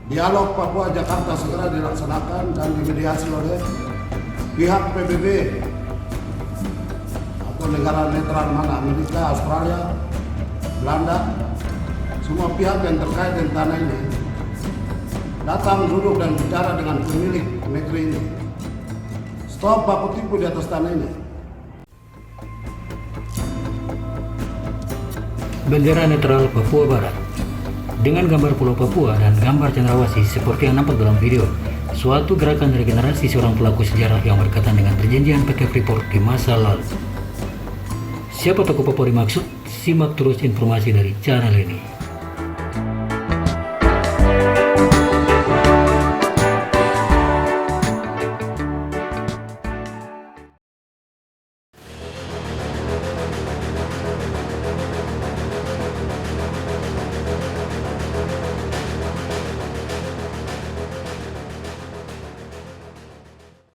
Dialog Papua Jakarta segera dilaksanakan dan dimediasi oleh pihak PBB atau negara netral mana, Amerika, Australia, Belanda, semua pihak yang terkait dengan tanah ini datang duduk dan bicara dengan pemilik negeri ini. Stop baku tipu di atas tanah ini. Bendera netral Papua Barat dengan gambar Pulau Papua dan gambar cendrawasih seperti yang nampak dalam video, suatu gerakan regenerasi seorang pelaku sejarah yang berkaitan dengan perjanjian PT Freeport di masa lalu. Siapa tokoh Papua dimaksud? Simak terus informasi dari channel ini.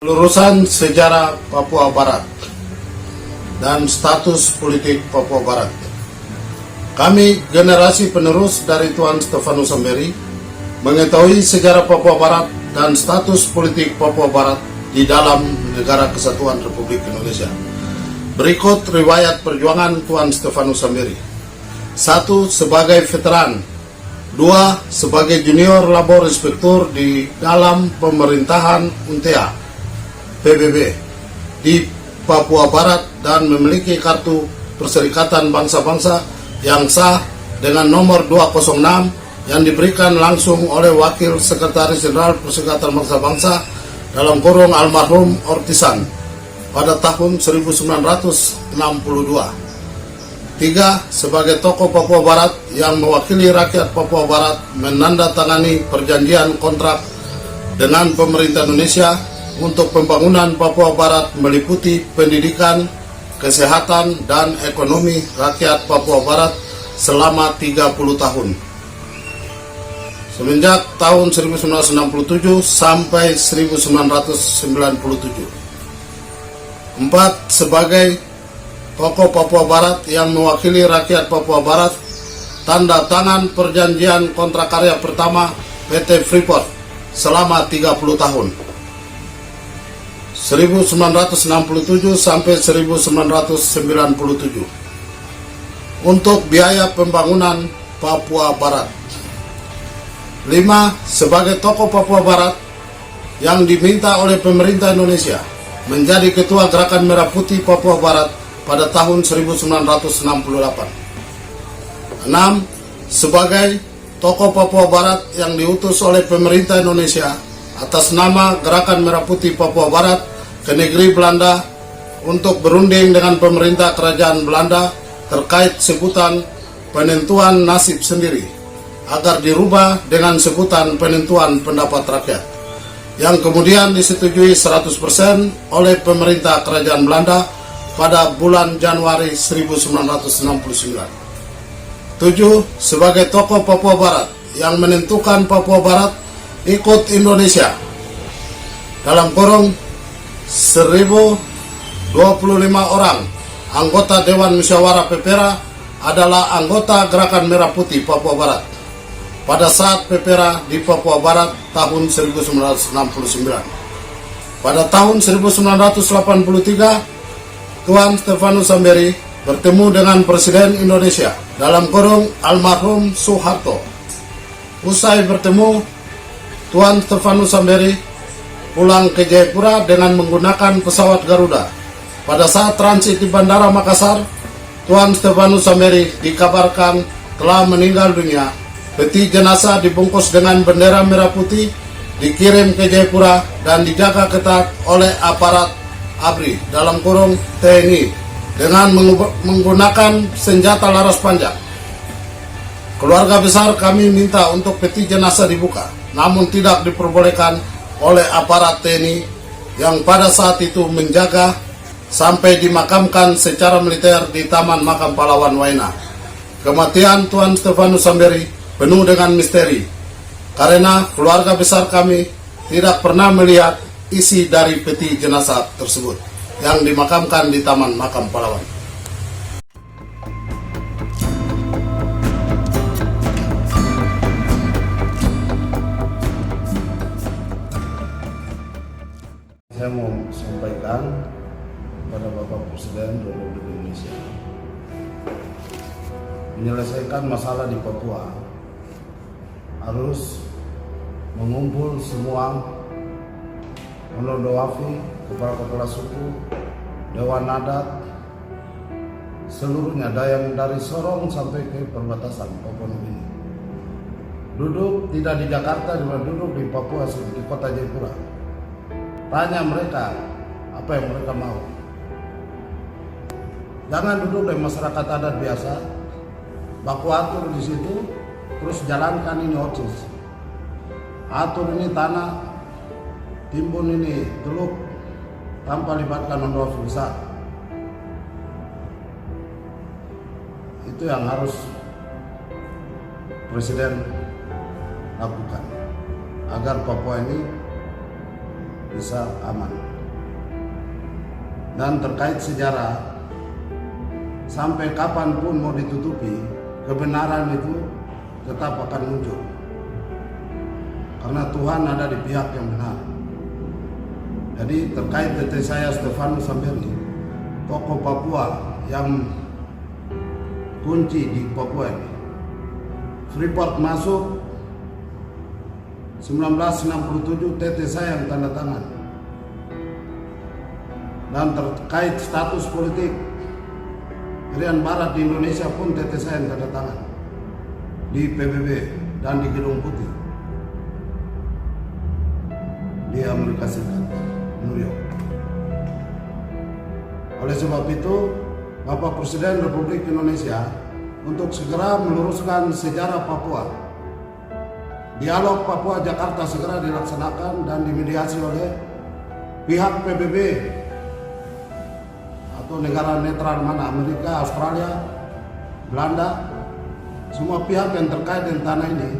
Pelurusan sejarah Papua Barat dan status politik Papua Barat. Kami, generasi penerus dari Tuan Stefanus Samberi, mengetahui sejarah Papua Barat dan status politik Papua Barat di dalam Negara Kesatuan Republik Indonesia. Berikut riwayat perjuangan Tuan Stefanus Samberi. 1. Sebagai veteran. 2. Sebagai junior labor inspektur di dalam pemerintahan UNTEA PBB di Papua Barat dan memiliki kartu Perserikatan Bangsa-Bangsa yang sah dengan nomor 206 yang diberikan langsung oleh Wakil Sekretaris Jenderal Perserikatan Bangsa-Bangsa dalam kurung almarhum Ortisan pada tahun 1962. 3. Sebagai tokoh Papua Barat yang mewakili rakyat Papua Barat menandatangani perjanjian kontrak dengan pemerintah Indonesia untuk pembangunan Papua Barat meliputi pendidikan, kesehatan, dan ekonomi rakyat Papua Barat selama 30 tahun. Semenjak tahun 1967 sampai 1997. 4. Sebagai tokoh Papua Barat yang mewakili rakyat Papua Barat, tanda tangan perjanjian kontrak karya pertama PT Freeport selama 30 tahun. 1967 sampai 1997 untuk biaya pembangunan Papua Barat. 5. Sebagai tokoh Papua Barat yang diminta oleh pemerintah Indonesia menjadi ketua Gerakan Merah Putih Papua Barat pada tahun 1968. 6. Sebagai tokoh Papua Barat yang diutus oleh pemerintah Indonesia atas nama Gerakan Merah Putih Papua Barat ke negeri Belanda untuk berunding dengan pemerintah kerajaan Belanda terkait sebutan penentuan nasib sendiri agar dirubah dengan sebutan penentuan pendapat rakyat yang kemudian disetujui 100% oleh pemerintah kerajaan Belanda pada bulan Januari 1969. 7. Sebagai tokoh Papua Barat yang menentukan Papua Barat ikut Indonesia dalam kurung 1.025 orang anggota Dewan Musyawarah Pepera adalah anggota Gerakan Merah Putih Papua Barat pada saat Pepera di Papua Barat tahun 1969. Pada tahun 1983, Tuan Stefanus Samberi bertemu dengan Presiden Indonesia dalam kurung almarhum Soeharto. Usai bertemu, Tuan Stefanus Samberi pulang ke Jayapura dengan menggunakan pesawat Garuda. Pada saat transit di Bandara Makassar, Tuan Stefanus Samberi dikabarkan telah meninggal dunia. Peti jenazah dibungkus dengan bendera merah putih, dikirim ke Jayapura dan dijaga ketat oleh aparat ABRI dalam kurung TNI dengan menggunakan senjata laras panjang. Keluarga besar kami minta untuk peti jenazah dibuka, namun tidak diperbolehkan oleh aparat TNI yang pada saat itu menjaga sampai dimakamkan secara militer di Taman Makam Pahlawan Waena. Kematian Tuan Stefanus Samberi penuh dengan misteri karena keluarga besar kami tidak pernah melihat isi dari peti jenazah tersebut yang dimakamkan di Taman Makam Pahlawan. sampaikan kepada Bapak Presiden Republik Indonesia, menyelesaikan masalah di Papua harus mengumpul semua Onodowafi, kepala-kepala suku, Dewan Adat, seluruhnya dari Sorong sampai ke perbatasan Papua Nugini. Duduk tidak di Jakarta, cuma duduk di Papua, di kota Jayapura. Tanya mereka apa yang mereka mau. Jangan duduk dengan masyarakat adat biasa, baku atur di situ, terus jalankan ini otsus. Atur ini tanah, timbun ini teluk, tanpa libatkan Onodowafi besar. Itu yang harus Presiden lakukan agar Papua ini bisa aman. Dan terkait sejarah, sampai kapanpun mau ditutupi, kebenaran itu tetap akan muncul. Karena Tuhan ada di pihak yang benar. Jadi terkait tete saya Stefanus Samberi, tokoh Papua yang kunci di Papua ini, Freeport masuk 1967, tete saya yang tanda tangan. Dan terkait status politik Irian Barat di Indonesia pun tete saya yang tanda tangan di PBB dan di Gedung Putih di Amerika Serikat, New York. Oleh sebab itu, Bapak Presiden Republik Indonesia untuk segera meluruskan sejarah Papua, dialog Papua Jakarta segera dilaksanakan dan dimediasi oleh pihak PBB atau negara netral mana, Amerika, Australia, Belanda, semua pihak yang terkait dengan tanah ini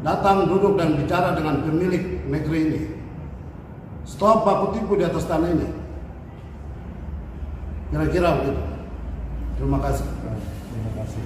datang duduk dan bicara dengan pemilik negeri ini. Stop baku tipu di atas tanah ini. Kira-kira begitu. Terima kasih. Terima kasih.